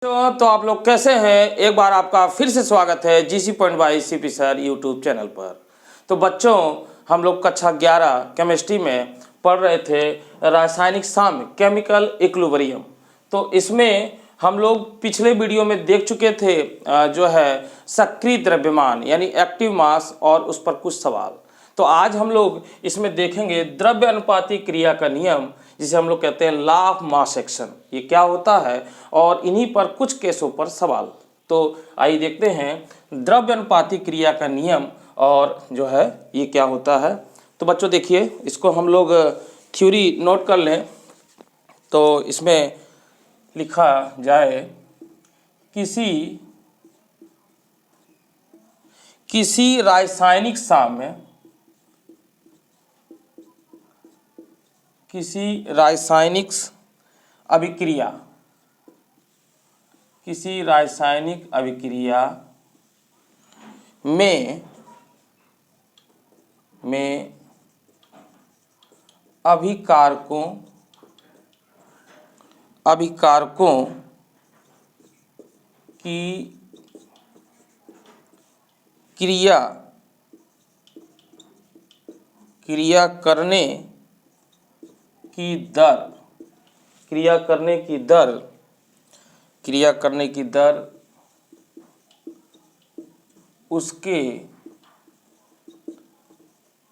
तो आप लोग कैसे हैं। एक बार आपका फिर से स्वागत है GC point by CP sir YouTube channel पर। तो बच्चों, हम लोग कक्षा 11 केमिस्ट्री में पढ़ रहे थे रासायनिक साम्य, केमिकल इक्विलिब्रियम। तो इसमें हम लोग पिछले वीडियो में देख चुके थे जो है सक्रिय द्रव्यमान यानी एक्टिव मास और उस पर कुछ सवाल। तो आज हम लोग इसमें देखेंगे द्रव्य अनुपाती क्रिया का नियम, जिसे हम लोग कहते हैं लॉ ऑफ मास एक्शन। ये क्या होता है और इन्हीं पर कुछ केसों पर सवाल। तो आइए देखते हैं द्रव्य अनुपाती क्रिया का नियम और जो है ये क्या होता है। तो बच्चों देखिए, इसको हम लोग थ्योरी नोट कर लें। तो इसमें लिखा जाए किसी रासायनिक साम्य, किसी रासायनिक अभिक्रिया, किसी रासायनिक अभिक्रिया में अभिकारकों की क्रिया करने की दर उसके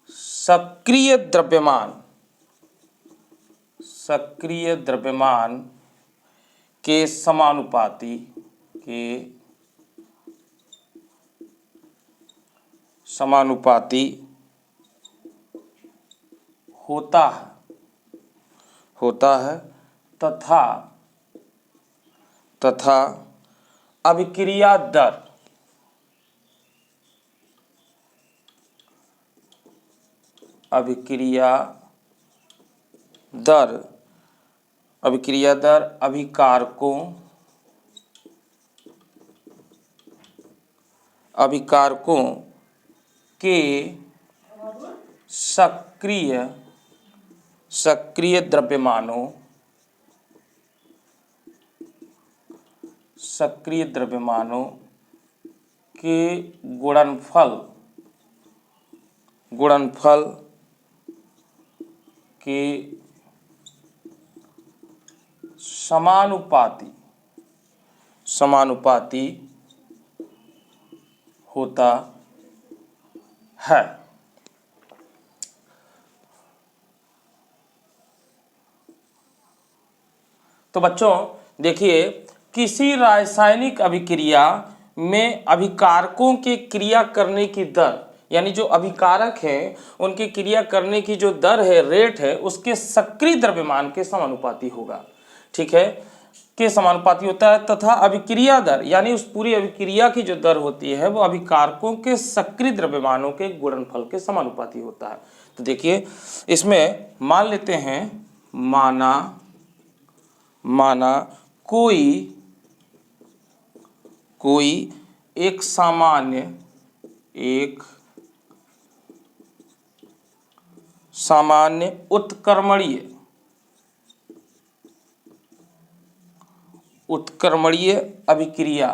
सक्रिय द्रव्यमान के समानुपाती होता है तथा अभिक्रिया दर अभिकारकों के सक्रिय द्रव्यमानों के गुणनफल के समानुपाती होता है। तो बच्चों देखिए, किसी रासायनिक अभिक्रिया में अभिकारकों के क्रिया करने की दर, यानी जो अभिकारक हैं उनकी क्रिया करने की जो दर है, रेट है, उसके सक्रिय द्रव्यमान के समानुपाती होगा। ठीक है, के समानुपाती होता है तथा अभिक्रिया दर यानी उस पूरी अभिक्रिया की जो दर होती है वो अभिकारकों के सक्रिय द्रव्यमानों के गुणनफल के समानुपाती होता है। तो देखिए, इसमें मान लेते हैं, माना कोई एक सामान्य उत्क्रमणीय अभिक्रिया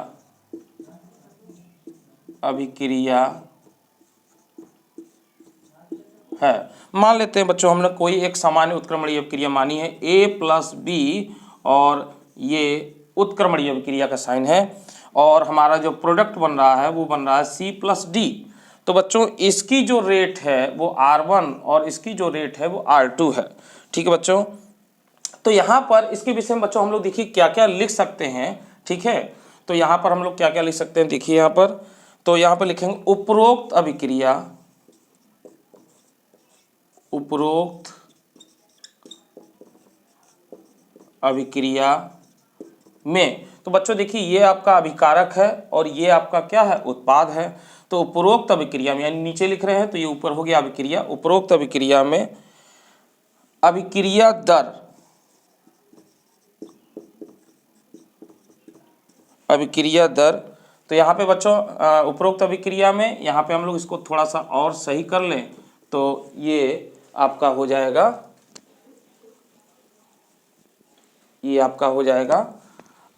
है। मान लेते हैं बच्चों, हमने कोई एक सामान्य उत्क्रमणीय अभिक्रिया मानी है, A+B, और ये उत्क्रमणीय अभिक्रिया का साइन है और हमारा जो प्रोडक्ट बन रहा है वो बन रहा है C+D। तो बच्चों इसकी जो रेट है वो R1 और इसकी जो रेट है वो R2 है। ठीक है बच्चों, तो यहाँ पर इसके विषय में बच्चों हम लोग देखिए क्या क्या लिख सकते हैं। ठीक है, तो यहाँ पर हम लोग क्या क्या लिख सकते हैं, देखिए यहाँ पर, तो यहाँ पर लिखेंगे उपरोक्त अभिक्रिया में। तो बच्चों देखिए, ये आपका अभिकारक है और ये आपका क्या है, उत्पाद है। तो उपरोक्त अभिक्रिया में, यानी नीचे लिख रहे हैं तो ये ऊपर हो गया अभिक्रिया। उपरोक्त अभिक्रिया में अभिक्रिया दर, तो यहाँ पे बच्चों उपरोक्त अभिक्रिया में यहाँ पे हम लोग इसको थोड़ा सा और सही कर लें तो ये आपका हो जाएगा,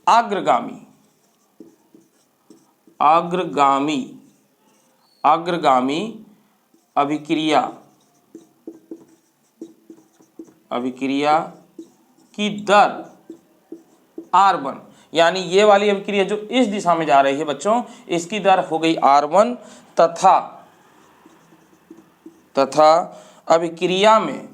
अग्रगामी। अग्रगामी अग्रगामी अभिक्रिया की दर R1, यानी ये वाली अभिक्रिया जो इस दिशा में जा रही है बच्चों, इसकी दर हो गई R1 तथा अभिक्रिया में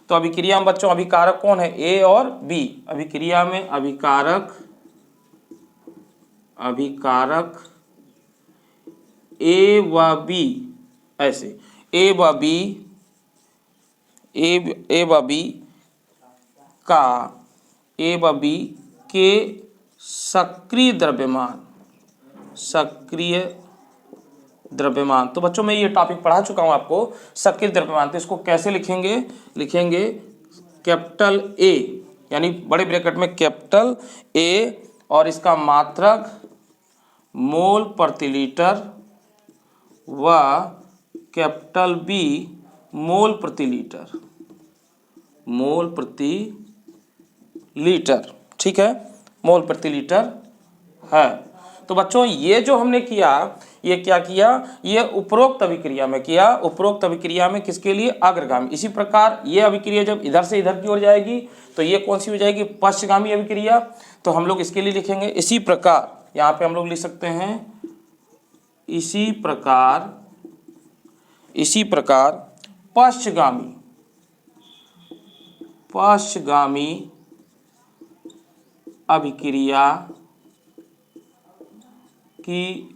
तो अभिक्रिया में बच्चों अभिकारक कौन है, A और B। अभिक्रिया में अभिकारक A व B, ऐसे A व B के सक्रिय द्रव्यमान। तो बच्चों मैं ये टॉपिक पढ़ा चुका हूं आपको, सक्रिय द्रव्यमान। तो इसको कैसे लिखेंगे कैपिटल A, यानी बड़े ब्रैकेट में कैपिटल A और इसका मात्रक मोल प्रति लीटर व कैपिटल B मोल प्रति लीटर, ठीक है, मोल प्रति लीटर है। तो बच्चों ये जो हमने किया, ये क्या किया, ये उपरोक्त अभिक्रिया में किया। उपरोक्त अभिक्रिया में किसके लिए, अग्रगामी। इसी प्रकार ये अभिक्रिया जब इधर से इधर की ओर जाएगी तो ये कौन सी हो जाएगी, पश्चगामी अभिक्रिया। तो हम लोग इसके लिए लिखेंगे इसी प्रकार, यहाँ पे हम लोग लिख सकते हैं इसी प्रकार पश्चगामी अभिक्रिया की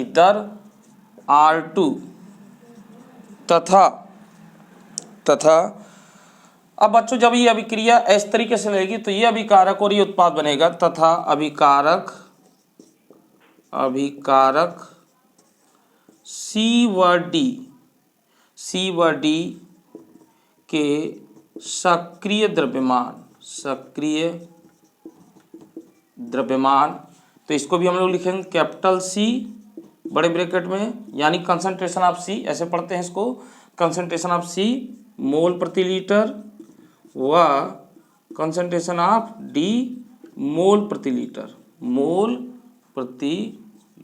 दर R2 तथा अब बच्चों जब ये अभिक्रिया इस तरीके से रहेगी तो ये अभिकारक और ये उत्पाद बनेगा, तथा अभिकारक C व D के सक्रिय द्रव्यमान। तो इसको भी हम लोग लिखेंगे कैपिटल C बड़े ब्रैकेट में, यानी कंसंट्रेशन ऑफ C, ऐसे पढ़ते हैं इसको, कंसंट्रेशन ऑफ C मोल प्रति लीटर व कंसंट्रेशन ऑफ D मोल प्रति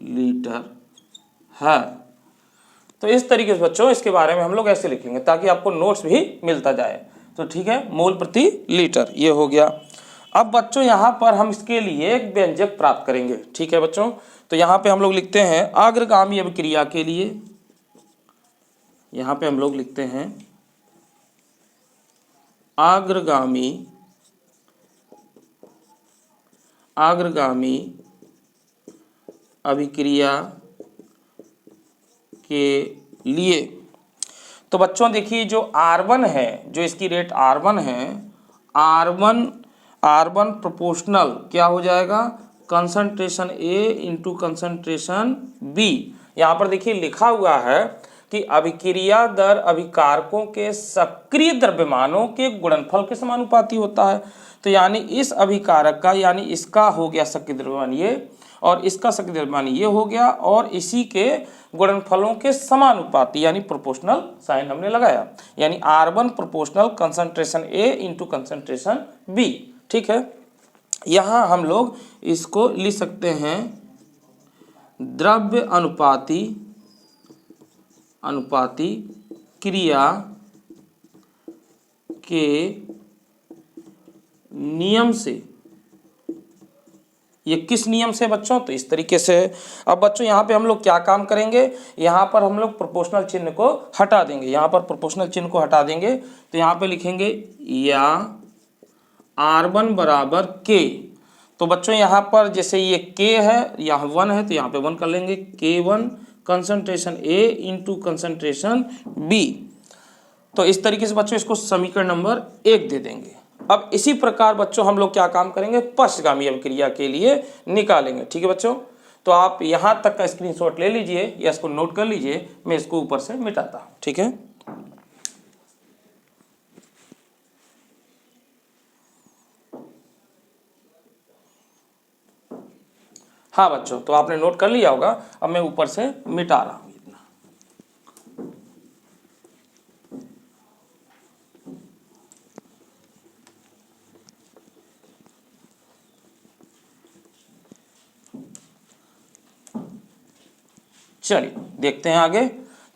लीटर है। तो इस तरीके से बच्चों इसके बारे में हम लोग ऐसे लिखेंगे ताकि आपको नोट्स भी मिलता जाए। तो ठीक है, मोल प्रति लीटर ये हो गया। अब बच्चों यहाँ पर हम इसके लिए एक व्यंजक प्राप्त करेंगे, ठीक है बच्चों। तो यहाँ पे हम लोग लिखते हैं अग्रगामी अभिक्रिया के लिए, यहाँ पे हम लोग लिखते हैं अग्रगामी अभिक्रिया के लिए। तो बच्चों देखिए जो R1 है, जो इसकी रेट R1 है, R1 प्रोपोर्शनल क्या हो जाएगा, concentration A into concentration B। यहाँ पर देखिए लिखा हुआ है कि अभिक्रिया दर अभिकारकों के सक्रिय द्रव्यमानों के गुणनफल के समानुपाती होता है। तो यानी इस अभिकारक का, यानी इसका हो गया सक्रिय द्रव्यमान ये, और इसका सक्रिय द्रव्यमान ये हो गया, और इसी के गुणनफलों के समानुपाती यानी प्रोपोर्शनल साइन हमने लगाया, यानी R1 proportional concentration A into concentration B, ठीक है। यहाँ हम लोग इसको लिख सकते हैं द्रव्य अनुपाती क्रिया के नियम से। ये किस नियम से बच्चों, तो इस तरीके से। अब बच्चों यहाँ पे हम लोग क्या काम करेंगे, यहाँ पर हम लोग प्रोपोर्शनल चिन्ह को हटा देंगे, यहाँ पर प्रोपोर्शनल चिन्ह को हटा देंगे। तो यहाँ पे लिखेंगे या R1 बराबर K। तो बच्चों यहाँ पर जैसे ये K है, यहाँ 1 है, तो यहाँ पे 1 कर लेंगे, K1 concentration A into concentration B। तो इस तरीके से बच्चों इसको समीकरण नंबर 1 दे देंगे। अब इसी प्रकार बच्चों हम लोग क्या काम करेंगे, पश्चगामी अभिक्रिया के लिए निकालेंगे, ठीक है बच्चों। तो आप यहाँ तक का स्क्रीनशॉट ले लीजिए या इसको नोट कर लीजिए, मैं इसको ऊपर से मिटाता हूँ, ठीक है। हाँ बच्चों, तो आपने नोट कर लिया होगा। अब मैं ऊपर से मिटा रहा हूँ इतना। चलिए देखते हैं आगे।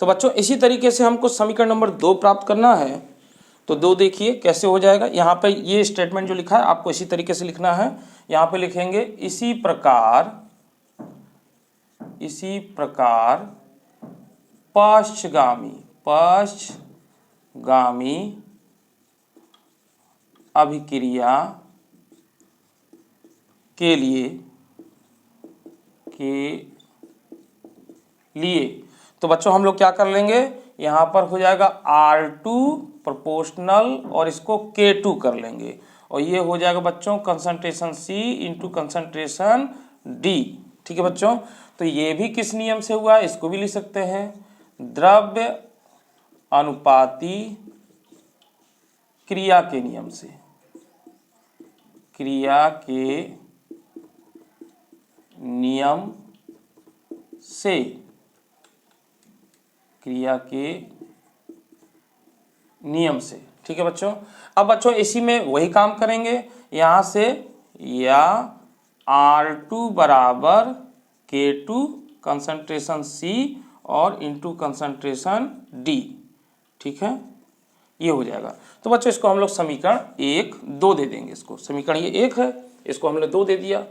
तो बच्चों इसी तरीके से हमको समीकरण नंबर 2 प्राप्त करना है। तो 2 देखिए कैसे हो जाएगा। यहाँ पे ये स्टेटमेंट जो लिखा है आपको इसी तरीके से लिखना है। यहाँ पे लिखेंगे इसी प्रकार पश्चगामी अभिक्रिया के लिए तो बच्चों हम लोग क्या कर लेंगे, यहाँ पर हो जाएगा R2 प्रोपोर्शनल और इसको K2 कर लेंगे और ये हो जाएगा बच्चों concentration C into concentration D। ठीक है बच्चों, तो ये भी किस नियम से हुआ है इसको भी लिख सकते हैं, द्रव्य अनुपाती क्रिया के नियम से, क्रिया के नियम से। ठीक है बच्चों, अब बच्चों इसी में वही काम करेंगे, यहाँ से या R2 बराबर K2 कंसंट्रेशन C और इंटू कंसंट्रेशन D। ठीक है, ये हो जाएगा। तो बच्चों इसको हम लोग समीकरण 1, 2 दे देंगे। इसको समीकरण ये 1 है, इसको हमने 2 दे दिया।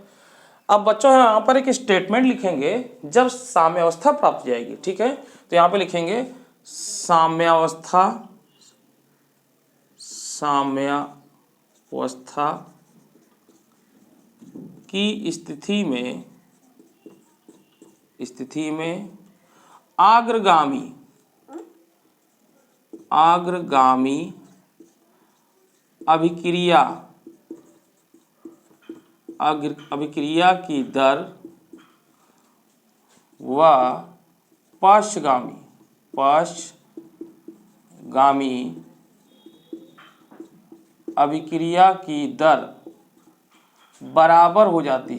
अब बच्चों यहाँ पर एक स्टेटमेंट लिखेंगे जब साम्यावस्था प्राप्त हो जाएगी। ठीक है, तो यहाँ पे लिखेंगे साम्यावस्था की स्थिति में अग्रगामी अभिक्रिया की दर व पश्चगामी अभिक्रिया की दर बराबर हो जाती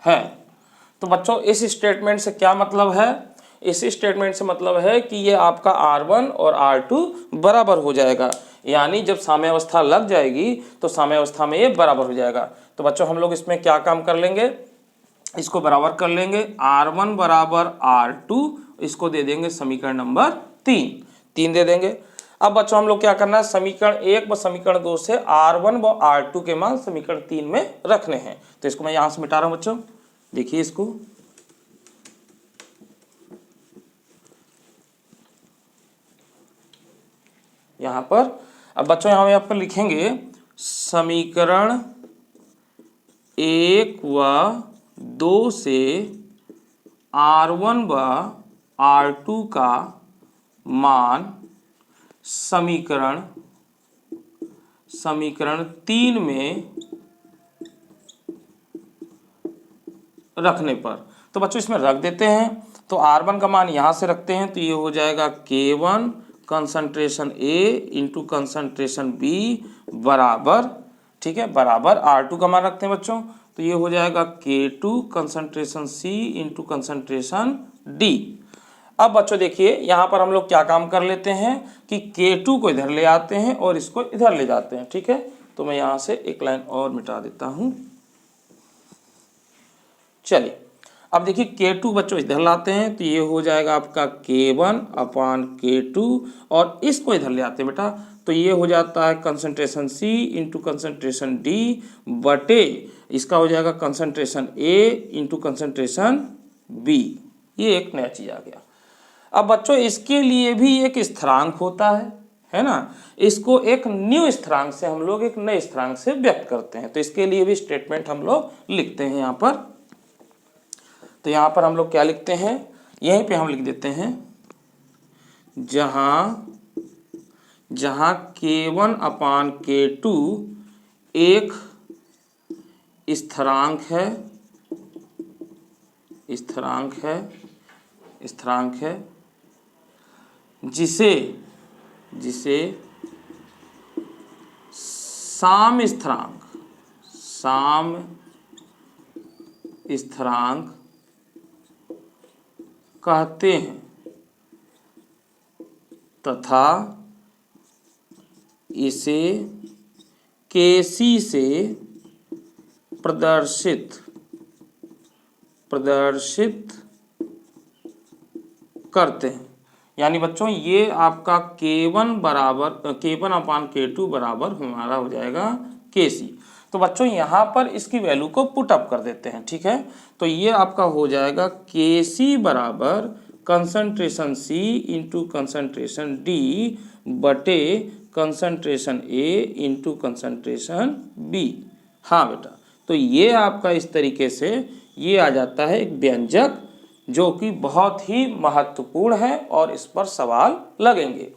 है। तो बच्चों इस स्टेटमेंट से क्या मतलब है, इस स्टेटमेंट से मतलब है कि ये आपका R1 और R2 बराबर हो जाएगा, यानी जब साम्यावस्था लग जाएगी तो साम्यावस्था में ये बराबर हो जाएगा। तो बच्चों हम लोग इसमें क्या काम कर लेंगे, इसको बराबर कर लेंगे, R1 बराबर R2, इसको दे देंगे समीकरण नंबर 3 दे देंगे। अब बच्चों हम लोग क्या करना है, समीकरण 1 व समीकरण 2 से R1 व R2 के मान समीकरण 3 में रखने हैं। तो इसको मैं यहां से मिटा रहा हूं बच्चों, देखिए इसको, यहां पर। अब बच्चों यहाँ पर लिखेंगे समीकरण 1 व 2 से R1 व R2 का मान समीकरण 3 में रखने पर। तो बच्चों इसमें रख देते हैं, तो R1 का मान यहाँ से रखते हैं, तो ये हो जाएगा K1 concentration A into concentration B बराबर, ठीक है, बराबर R2 का मान रखते हैं बच्चों, तो ये हो जाएगा K2 concentration C into concentration D। अब बच्चों देखिए यहाँ पर हम लोग क्या काम कर लेते हैं कि K2 को इधर ले आते हैं और इसको इधर ले जाते हैं। ठीक है, तो मैं यहाँ से एक लाइन और मिटा देता हूँ। चलिए अब देखिए K2 बच्चों इधर लाते हैं, तो ये हो जाएगा आपका K1 अपान K2 और इसको इधर ले आते हैं बेटा, तो ये हो जाता है concentration C into concentration D बटे इसका हो जाएगा concentration A into concentration B। ये एक नया चीज आ गया। अब बच्चों इसके लिए भी एक स्थिरांक होता है ना, इसको एक न्यू स्थिरांक से हम लोग एक नए स्थिरांक से व्यक्त करते हैं, तो इसके लिए भी स्टेटमेंट हम लोग लिखते हैं यहाँ पर। तो यहाँ पर हम लोग क्या लिखते हैं, यहीं पे हम लिख देते हैं जहाँ K1 अपान K2 एक स्थिरांक है जिसे साम्य स्थिरांक कहते हैं तथा इसे Kc से प्रदर्शित करते हैं। यानी बच्चों ये आपका K1 अपान K2 बराबर हमारा हो जाएगा Kc। तो बच्चों यहाँ पर इसकी वैल्यू को पुट अप कर देते हैं, ठीक है। तो ये आपका हो जाएगा Kc बराबर concentration C into concentration D बटे concentration A into concentration B। हाँ बेटा, तो ये आपका इस तरीके से ये आ जाता है एक व्यंजक जो कि बहुत ही महत्वपूर्ण है और इस पर सवाल लगेंगे।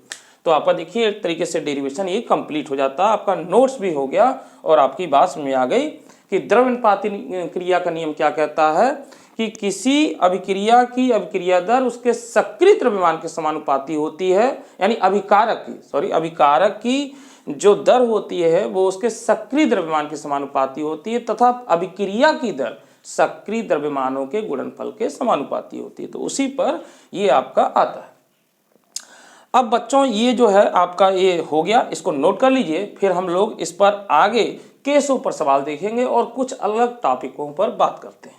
तो आप देखिए एक तरीके से डेरिवेशन ये कंप्लीट हो जाता है, आपका नोट्स भी हो गया और आपकी बात समझ आ गई कि द्रव्यनुपाती क्रिया का नियम क्या कहता है कि किसी अभिक्रिया की अभिक्रिया दर उसके सक्रिय द्रव्यमान के समानुपाती होती है। यानी अभिकारक की जो दर होती है वो उसके सक्रिय द्रव्यमान के समानुपाती होती है तथा अभिक्रिया की दर सक्रिय द्रव्यमानों के गुणनफल के समानुपाती होती है। तो उसी पर ये आपका आता है। अब बच्चों ये जो है आपका ये हो गया, इसको नोट कर लीजिए। फिर हम लोग इस पर आगे केसों पर सवाल देखेंगे और कुछ अलग टॉपिकों पर बात करते हैं।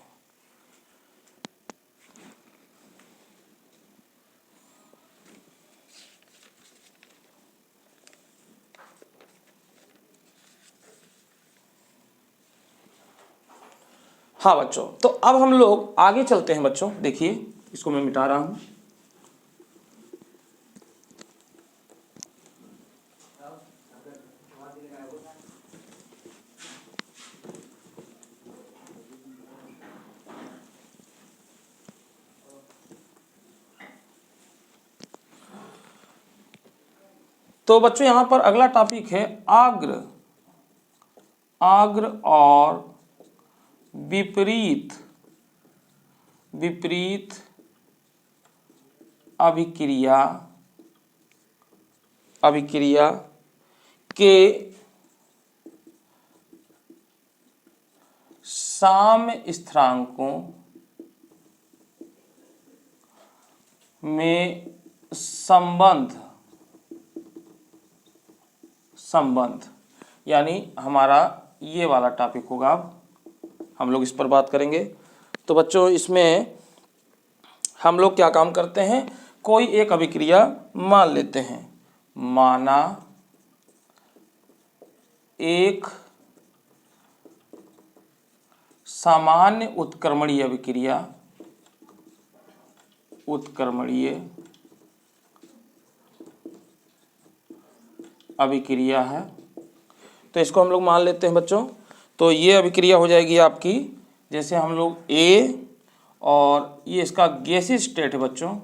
हाँ बच्चों, तो अब हम लोग आगे चलते हैं। बच्चों देखिए, इसको मैं मिटा रहा हूं। तो बच्चों यहां पर अगला टॉपिक है आग्र और विपरीत अभिक्रिया के साम्य स्थिरांकों में संबंध यानी हमारा ये वाला टॉपिक होगा। अब हम लोग इस पर बात करेंगे। तो बच्चों इसमें हम लोग क्या काम करते हैं, कोई एक अभिक्रिया मान लेते हैं। माना एक सामान्य उत्क्रमणीय अभिक्रिया है। तो इसको हम लोग मान लेते हैं बच्चों। तो ये अभिक्रिया हो जाएगी आपकी, जैसे हम लोग A और ये इसका गैसीय स्टेट है बच्चों,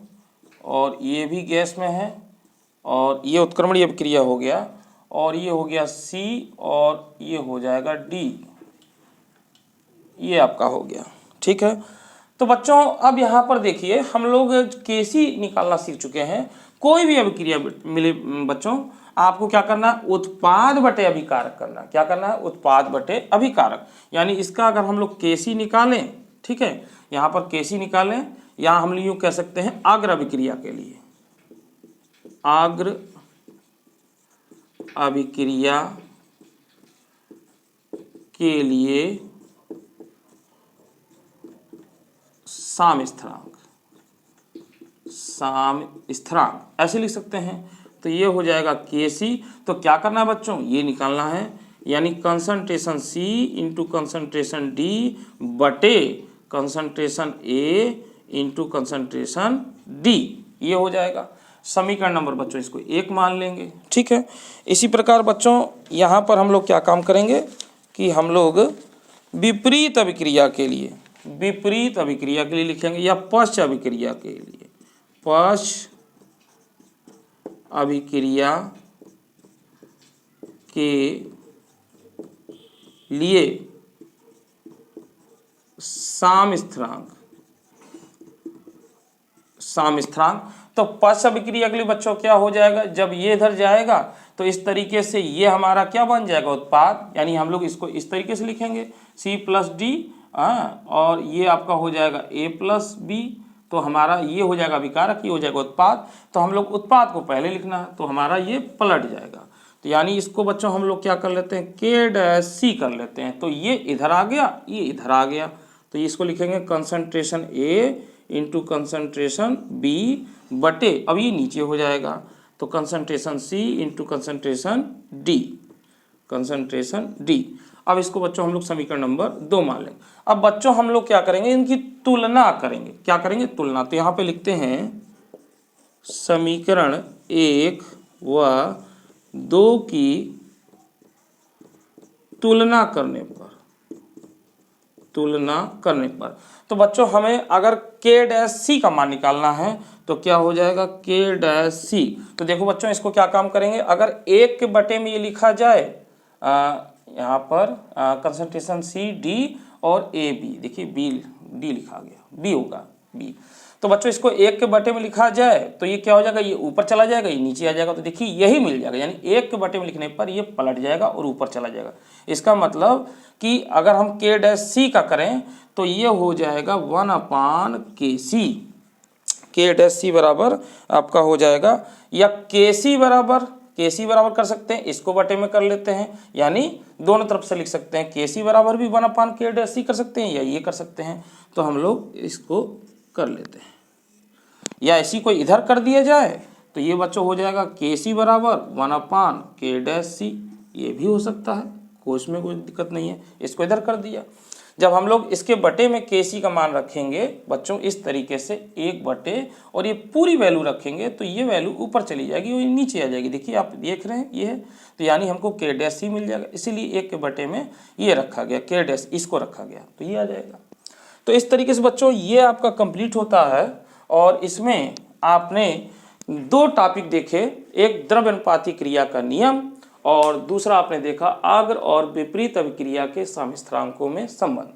और ये भी गैस में है, और ये उत्क्रमणीय अभिक्रिया हो गया, और ये हो गया C और ये हो जाएगा D। ये आपका हो गया, ठीक है। तो बच्चों अब यहाँ पर देखिए हम लोग Kc निकालना सीख चुके हैं। कोई भी अभिक्रिया मिले बच्चों, आपको क्या करना है, उत्पाद बटे अभिकारक करना। क्या करना है, उत्पाद बटे अभिकारक। यानी इसका अगर हम लोग Kc निकालें, ठीक है, यहाँ पर Kc निकालें, या हम यूं कह सकते हैं आग्र अभिक्रिया के लिए, आग्र अभिक्रिया के लिए साम्य स्थिरांक ऐसे लिख सकते हैं। तो ये हो जाएगा Kc। तो क्या करना है बच्चों, ये निकालना है, यानी concentration C into concentration D बटे concentration A into concentration D। ये हो जाएगा समीकरण नंबर बच्चों, इसको 1 मान लेंगे, ठीक है। इसी प्रकार बच्चों यहाँ पर हम लोग क्या काम करेंगे कि हम लोग विपरीत अभिक्रिया के लिए लिखेंगे, या पक्ष अभिक्रिया के लिए, पक्ष अभिक्रिया के लिए साम्य स्थिरांक। तो पक्ष अभिक्रिया के लिए बच्चों क्या हो जाएगा, जब ये इधर जाएगा तो इस तरीके से ये हमारा क्या बन जाएगा, उत्पाद। यानी हम लोग इसको इस तरीके से लिखेंगे C प्लस D, और ये आपका हो जाएगा A प्लस B। तो हमारा ये हो जाएगा अभिकारक, ये हो जाएगा उत्पाद। तो हम लोग उत्पाद को पहले लिखना है, तो हमारा ये पलट जाएगा। तो तो यानी इसको बच्चों हम लोग क्या कर लेते हैं, के डैश सी कर लेते हैं। तो ये इधर आ गया, ये इधर आ गया, तो इसको लिखेंगे concentration A into concentration B बटे, अब ये नीचे हो जाएगा तो concentration C into concentration D, concentration D. अब इसको बच्चों हम लोग समीकरण नंबर 2 मान लेंगे। अब बच्चों हम लोग क्या करेंगे, इनकी तुलना करेंगे। क्या करेंगे, तुलना। तो यहाँ पे लिखते हैं समीकरण 1 व 2 की तुलना करने पर, तो बच्चों हमें अगर के डैश सी का मान निकालना है तो क्या हो जाएगा, के डैश सी। तो देखो बच्चों इसको क्या काम करेंगे, अगर 1 के बटे में ये लिखा जाए यहाँ पर कंसंट्रेशन सी डी और ए बी, देखिए बी डी लिखा गया, बी होगा बी। तो बच्चों इसको 1 के बटे में लिखा जाए तो ये क्या हो जाएगा, ये ऊपर चला जाएगा, ये नीचे आ जाएगा। तो देखिए यही मिल जाएगा, यानी 1 के बटे में लिखने पर ये पलट जाएगा और ऊपर चला जाएगा। इसका मतलब कि अगर हम के डैश सी का करें तो ये हो जाएगा 1/KC, के डैश सी बराबर आपका हो जाएगा, या KC बराबर कर सकते हैं, इसको बटे में कर लेते हैं, यानी दोनों तरफ से लिख सकते हैं। KC बराबर भी 1/K डैश सी कर सकते हैं या ये कर सकते हैं। तो हम लोग इसको कर लेते हैं, या ऐसी कोई इधर कर दिया जाए तो ये बच्चों हो जाएगा KC बराबर 1/K डैश सी, ये भी हो सकता है, उसमें कोई दिक्कत नहीं है। इसको इधर कर दिया। जब हम लोग इसके बटे में KC का मान रखेंगे बच्चों इस तरीके से 1 बटे और ये पूरी वैल्यू रखेंगे तो ये वैल्यू ऊपर चली जाएगी और नीचे आ जाएगी। देखिए आप देख रहे हैं ये है, तो यानी हमको के डैश सी मिल जाएगा, इसीलिए 1 के बटे में ये रखा गया, के डैश इसको रखा गया, तो ये आ जाएगा। तो इस तरीके से बच्चों ये आपका कंप्लीट होता है और इसमें आपने 2 टॉपिक देखे, एक द्रव्य अनुपाती क्रिया का नियम और दूसरा आपने देखा अग्र और विपरीत अभिक्रिया के समस्थानिकों में संबंध।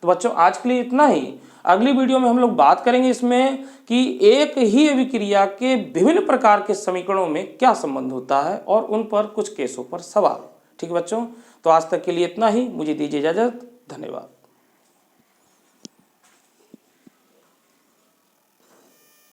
तो बच्चों आज के लिए इतना ही। अगली वीडियो में हम लोग बात करेंगे इसमें कि एक ही अभिक्रिया के विभिन्न प्रकार के समीकरणों में क्या संबंध होता है और उन पर कुछ केसों पर सवाल। ठीक है बच्चों, तो आज तक के लिए इतना ही, मुझे दीजिए इजाजत, धन्यवाद।